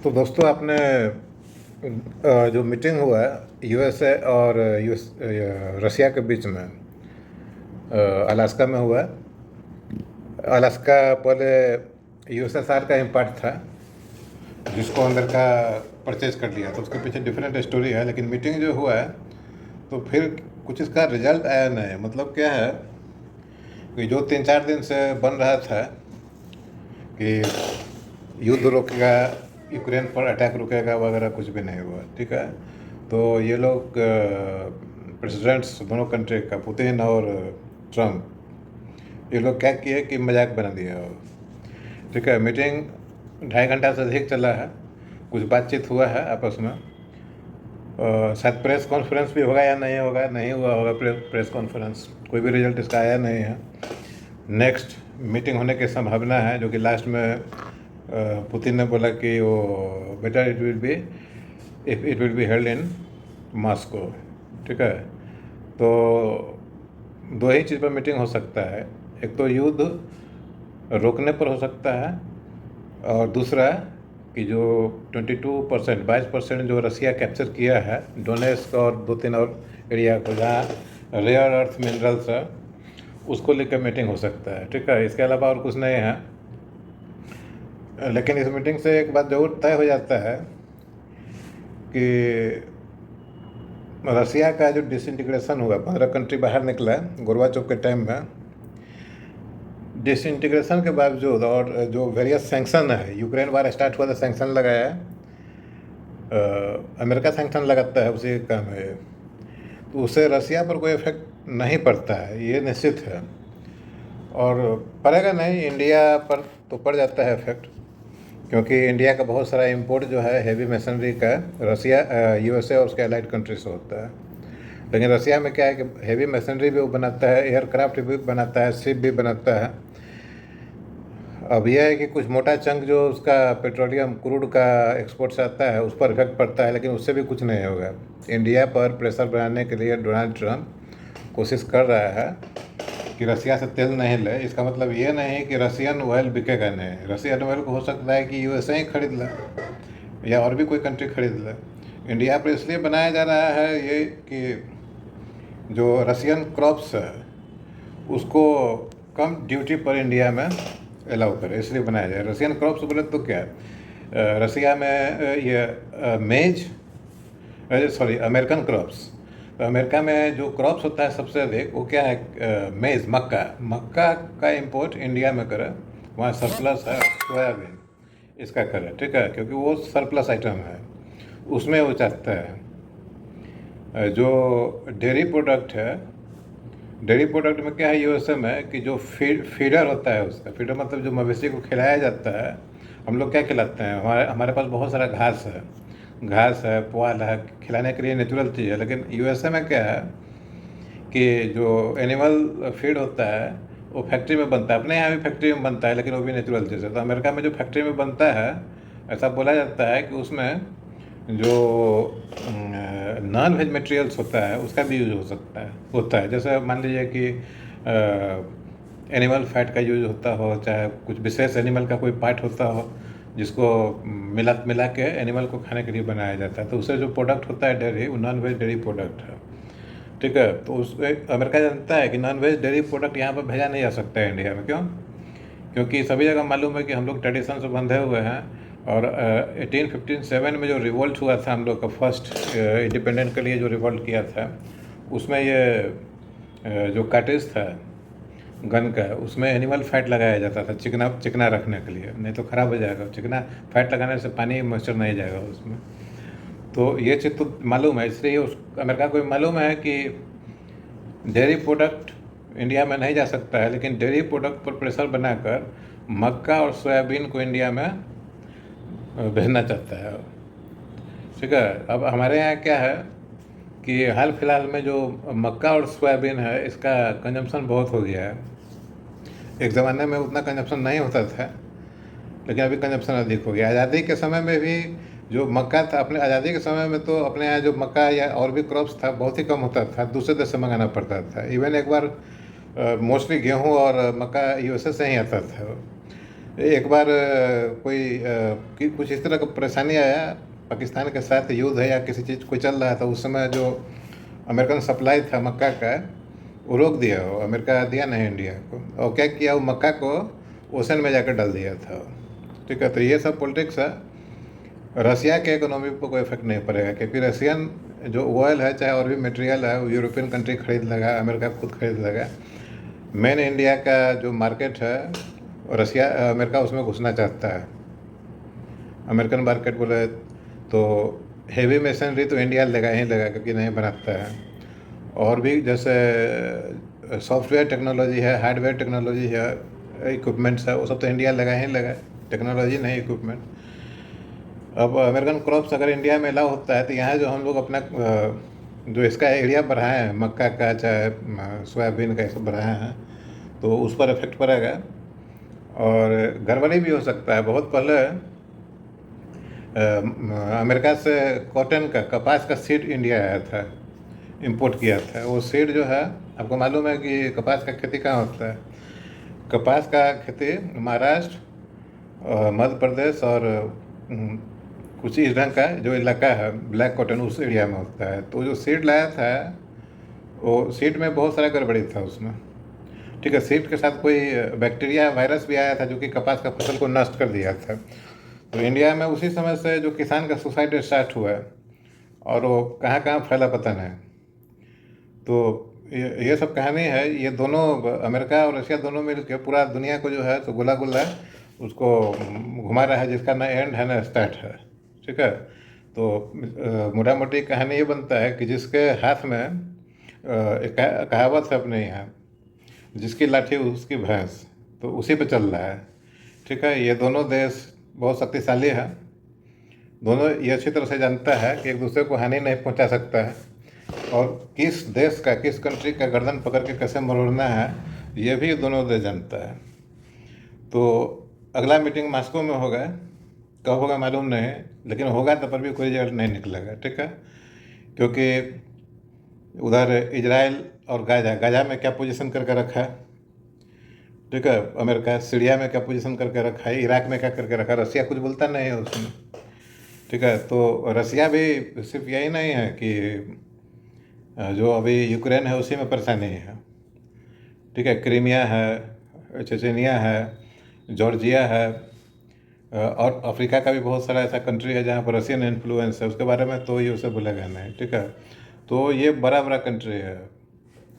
तो दोस्तों आपने जो मीटिंग हुआ है यूएसए और रसिया के बीच में अलास्का में हुआ है। अलास्का पहले यूएसएसआर का ही पार्ट था जिसको अमेरिका परचेज कर लिया, तो उसके पीछे डिफरेंट स्टोरी है। लेकिन मीटिंग जो हुआ है तो फिर कुछ इसका रिजल्ट आया नहीं। मतलब क्या है कि जो 3-4 दिन से बन रहा था कि युद्ध रोकेगा, यूक्रेन पर अटैक रुकेगा वगैरह, कुछ भी नहीं हुआ। ठीक है, तो ये लोग प्रेसिडेंट्स दोनों कंट्री का, पुतिन और ट्रम्प, ये लोग क्या किए कि मजाक बना दिया। ठीक है, मीटिंग 2.5 घंटा से अधिक चला है, कुछ बातचीत हुआ है आपस में। शायद प्रेस कॉन्फ्रेंस भी होगा या नहीं होगा, नहीं हुआ होगा प्रेस कॉन्फ्रेंस, कोई भी रिजल्ट इसका आया नहीं है। नेक्स्ट मीटिंग होने की संभावना है, जो कि लास्ट में पुतिन ने बोला कि वो better it will be held in Moscow. ठीक है, तो दो ही चीज़ पर मीटिंग हो सकता है, एक तो युद्ध रोकने पर हो सकता है, और दूसरा कि जो 22% जो रसिया कैप्चर किया है डोनेस्क और 2-3 और एरिया को जहाँ रेयर अर्थ मिनरल्स है, उसको लेकर मीटिंग हो सकता है। ठीक है, इसके अलावा और कुछ नहीं है। लेकिन इस मीटिंग से एक बात जरूर तय हो जाता है कि रसिया का जो डिसइंटीग्रेशन हुआ, 15 कंट्री बाहर निकला गोरबाचोव के टाइम में। डिसइंटीग्रेशन के बावजूद और जो वेरियस सैंक्शन है, यूक्रेन वार स्टार्ट हुआ तो सैंक्शन लगाया है, अमेरिका सैंक्शन लगाता है, उसी काम है, तो उससे रसिया पर कोई इफेक्ट नहीं पड़ता है, ये निश्चित है। और पड़ेगा नहीं, इंडिया पर तो पड़ जाता है इफेक्ट, क्योंकि इंडिया का बहुत सारा इंपोर्ट जो है हेवी मशीनरी का रसिया यूएसए और उसके अलाइड कंट्री से होता है। लेकिन रसिया में क्या है कि हेवी मशीनरी भी वो बनाता है, एयरक्राफ्ट भी बनाता है, शिप भी बनाता है। अब यह है कि कुछ मोटा चंक जो उसका पेट्रोलियम क्रूड का एक्सपोर्ट से आता है उस पर इफेक्ट पड़ता है, लेकिन उससे भी कुछ नहीं होगा। इंडिया पर प्रेशर बनाने के लिए डोनाल्ड ट्रंप कोशिश कर रहा है कि रसिया से तेल नहीं ले। इसका मतलब ये नहीं कि रसियन ऑयल बिकेगा नहीं, रसियन ऑयल को हो सकता है कि यूएसए ही खरीद ले या और भी कोई कंट्री खरीद ले। इंडिया पर इसलिए बनाया जा रहा है ये कि जो रसियन क्रॉप्स है उसको कम ड्यूटी पर इंडिया में अलाउ करे, इसलिए बनाया जाए। रसियन क्रॉप्स बोले तो क्या है, रसिया में ये मेज, सॉरी अमेरिकन क्रॉप्स, तो अमेरिका में जो क्रॉप्स होता है सबसे अधिक वो क्या है, मेज, मक्का का इंपोर्ट इंडिया में करे, वहाँ सरप्लस है। सोयाबीन इसका करे, ठीक है, क्योंकि वो सरप्लस आइटम है, उसमें वो चाहता है। जो डेयरी प्रोडक्ट है, डेयरी प्रोडक्ट में क्या है यूएसए में कि जो फीडर होता है, उसका फीडर मतलब जो मवेशी को खिलाया जाता है। हम लोग क्या खिलाते हैं, हमारे पास बहुत सारा घास है, पुआल है, खिलाने के लिए नेचुरल चीज़ है। लेकिन यूएसए में क्या है कि जो एनिमल फीड होता है वो फैक्ट्री में बनता है, अपने यहाँ भी फैक्ट्री में बनता है, लेकिन वो भी नेचुरल चीज़ है। तो अमेरिका में जो फैक्ट्री में बनता है, ऐसा बोला जाता है कि उसमें जो नॉन वेज मटेरियल्स होता है उसका भी यूज होता है। जैसे मान लीजिए कि एनिमल फैट का यूज होता हो, चाहे कुछ विशेष एनिमल का कोई पार्ट होता हो जिसको मिला के एनिमल को खाने के लिए बनाया जाता है, तो उससे जो प्रोडक्ट होता है डेयरी, वो नॉन वेज डेयरी प्रोडक्ट है। ठीक है, तो उस अमेरिका जानता है कि नॉन वेज डेयरी प्रोडक्ट यहाँ पर भेजा नहीं जा सकता है इंडिया में। क्यों? क्योंकि सभी जगह मालूम है कि हम लोग ट्रेडिशन से बंधे हुए हैं। और 1857 में जो रिवोल्ट हुआ था हम लोग का, फर्स्ट इंडिपेंडेंट के लिए जो रिवोल्ट किया था, उसमें ये जो कार्ट्रिज था गन का, उसमें एनिमल फैट लगाया जाता था चिकना रखने के लिए, नहीं तो ख़राब हो जाएगा। चिकना फैट लगाने से पानी मॉइस्चर नहीं जाएगा उसमें। तो ये चीज़ तो मालूम है, इसलिए उस अमेरिका को मालूम है कि डेयरी प्रोडक्ट इंडिया में नहीं जा सकता है, लेकिन डेयरी प्रोडक्ट पर प्रेशर बनाकर मक्का और सोयाबीन को इंडिया में भेजना चाहता है। ठीक है, अब हमारे यहाँ क्या है कि हाल फिलहाल में जो मक्का और सोयाबीन है, इसका कंजम्पशन बहुत हो गया है। एक ज़माने में उतना कंजम्पशन नहीं होता था, लेकिन अभी कंजम्पशन अधिक हो गया। आज़ादी के समय में भी जो मक्का था, अपने आज़ादी के समय में तो अपने यहाँ जो मक्का या और भी क्रॉप्स था बहुत ही कम होता था, दूसरे देश से मंगाना पड़ता था। इवन एक बार मोस्टली गेहूँ और मक्का यूएसए से ही आता था। एक बार कुछ इस तरह का परेशानी आया, पाकिस्तान के साथ युद्ध है या किसी चीज़ कोई चल रहा था, उस समय जो अमेरिकन सप्लाई था मक्का का, वो रोक दिया, वो अमेरिका दिया नहीं इंडिया को, और क्या किया, वो मक्का को ओशन में जाकर डाल दिया था। ठीक है, तो ये सब पॉलिटिक्स है। रसिया के इकोनॉमी पर कोई इफेक्ट नहीं पड़ेगा, क्योंकि रसियन जो ऑयल है चाहे और भी मटेरियल है वो यूरोपियन कंट्री खरीद लेगा, अमेरिका खुद खरीद लेगा। मेन इंडिया का जो मार्केट है रसिया, अमेरिका उसमें घुसना चाहता है। अमेरिकन मार्केट बोले तो हेवी मशीनरी तो इंडिया लेगा ही लेगा, क्योंकि नहीं बनाता है। और भी जैसे सॉफ्टवेयर टेक्नोलॉजी है, हार्डवेयर टेक्नोलॉजी है, इक्विपमेंट्स है, वो सब तो इंडिया लगा ही लगा, टेक्नोलॉजी नहीं इक्विपमेंट। अब अमेरिकन क्रॉप्स अगर इंडिया में अलाउ होता है तो यहाँ जो हम लोग अपना जो इसका एरिया बढ़ाए हैं, मक्का का चाहे सोयाबीन का, सब बढ़ाए हैं, तो उस पर इफेक्ट पड़ेगा। और गड़बड़ी भी हो सकता है। बहुत पहले अमेरिका से कॉटन का, कपास का सीड इंडिया आया था, इंपोर्ट किया था। वो सीड जो है, आपको मालूम है कि कपास का खेती कहाँ होता है? कपास का खेती महाराष्ट्र, मध्य प्रदेश और कुछ इस ढंग का जो इलाका है ब्लैक कॉटन, उस एरिया में होता है। तो जो सीड लाया था, वो सीड में बहुत सारा गड़बड़ी था उसमें। ठीक है, सीड के साथ कोई बैक्टीरिया वायरस भी आया था जो कि कपास का फसल को नष्ट कर दिया था। तो इंडिया में उसी समय से जो किसान का सुसाइड स्टार्ट हुआ है, और वो कहाँ कहाँ फैला पता नहीं। तो ये सब कहानी है। ये दोनों, अमेरिका और रशिया दोनों मिल के पूरा दुनिया को जो है तो गोला गोला उसको घुमा रहा है, जिसका ना एंड है ना स्टार्ट है। ठीक है, तो मोटा मोटी कहानी ये बनता है कि जिसके हाथ में एक कहावत है अपने यहाँ, जिसकी लाठी उसकी भैंस, तो उसी पे चल रहा है। ठीक है, ये दोनों देश बहुत शक्तिशाली है, दोनों ये अच्छी तरह से जानता है कि एक दूसरे को हानि नहीं पहुंचा सकता है, और किस देश का, किस कंट्री का गर्दन पकड़ के कैसे मरोड़ना है ये भी दोनों देश जानता है। तो अगला मीटिंग मास्को में होगा, कब होगा मालूम नहीं, लेकिन होगा तो पर भी कोई रिजल्ट नहीं निकलेगा। ठीक है, क्योंकि उधर इजराइल और गाजा में क्या पोजीशन करके रखा है, ठीक है, अमेरिका सीरिया में क्या पोजीशन करके रखा है, इराक में क्या करके रखा है, रसिया कुछ बोलता नहीं है उसमें। ठीक है, तो रसिया भी सिर्फ यही नहीं है कि जो अभी यूक्रेन है उसी में परेशानी है। ठीक है, क्रीमिया है, चेचेनिया है, जॉर्जिया है, और अफ्रीका का भी बहुत सारा ऐसा कंट्री है जहाँ पर रशियन इन्फ्लुएंस है, उसके बारे में तो ये उसे बोलेगा नहीं। ठीक है, तो ये बड़ा बड़ा कंट्री है,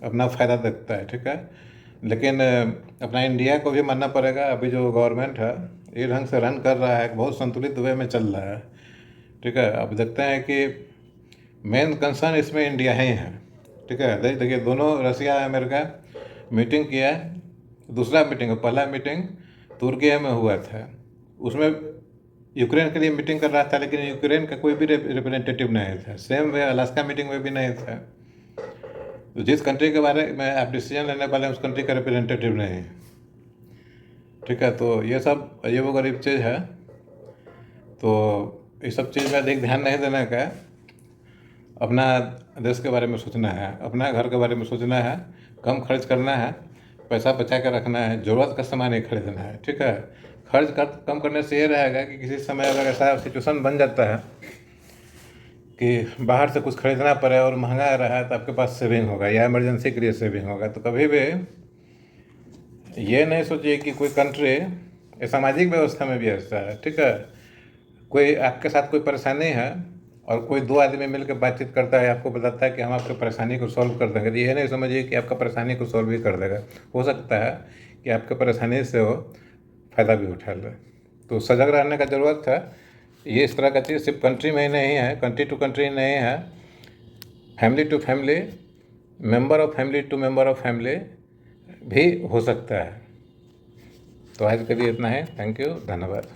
अपना फ़ायदा देखता है। ठीक है, लेकिन अपना इंडिया को भी मानना पड़ेगा। अभी जो गवर्नमेंट है ये ढंग से रन कर रहा है, बहुत संतुलित वे में चल रहा है। ठीक है, अब देखते हैं कि मेन कंसर्न इसमें इंडिया ही है। ठीक है, देखिए दोनों रसिया अमेरिका मीटिंग किया, दूसरा मीटिंग, पहला मीटिंग तुर्की में हुआ था, उसमें यूक्रेन के लिए मीटिंग कर रहा था, लेकिन यूक्रेन का कोई भी रिप्रेजेंटेटिव नहीं था। सेम वे अलास्का मीटिंग में भी नहीं था। तो जिस कंट्री के बारे में आप डिसीजन लेने वाले हैं उस कंट्री का रिप्रेजेंटेटिव नहीं है। ठीक है, तो ये सब अजीब गरीब चीज़ है। तो इस सब चीज़ में अधिक ध्यान नहीं देने का, अपना देश के बारे में सोचना है, अपना घर के बारे में सोचना है, कम खर्च करना है, पैसा बचा कर रखना है, ज़रूरत का सामान नहीं खरीदना है। ठीक है, कम करने से ये रहेगा कि किसी समय अगर ऐसा सिचुएशन बन जाता है कि बाहर से कुछ खरीदना पड़े और महंगा रहा है, तो आपके पास सेविंग होगा, या इमरजेंसी के लिए सेविंग होगा। तो कभी भी ये नहीं सोचिए कि कोई कंट्री, सामाजिक व्यवस्था में भी ऐसा है। ठीक है, कोई आपके साथ कोई परेशानी है और कोई दो आदमी मिलकर बातचीत करता है, आपको बताता है कि हम आपकी परेशानी को सॉल्व कर देंगे, तो ये नहीं समझिए कि आपका परेशानी को सॉल्व भी कर देगा। हो सकता है कि आपके परेशानी से वो फ़ायदा भी उठा ले। तो सजग रहने का ज़रूरत है। ये इस तरह का चीज़ सिर्फ कंट्री में ही नहीं है, कंट्री टू कंट्री नहीं है, family to family, member of family to member of family भी हो सकता है। तो आज के लिए इतना है। थैंक यू, धन्यवाद।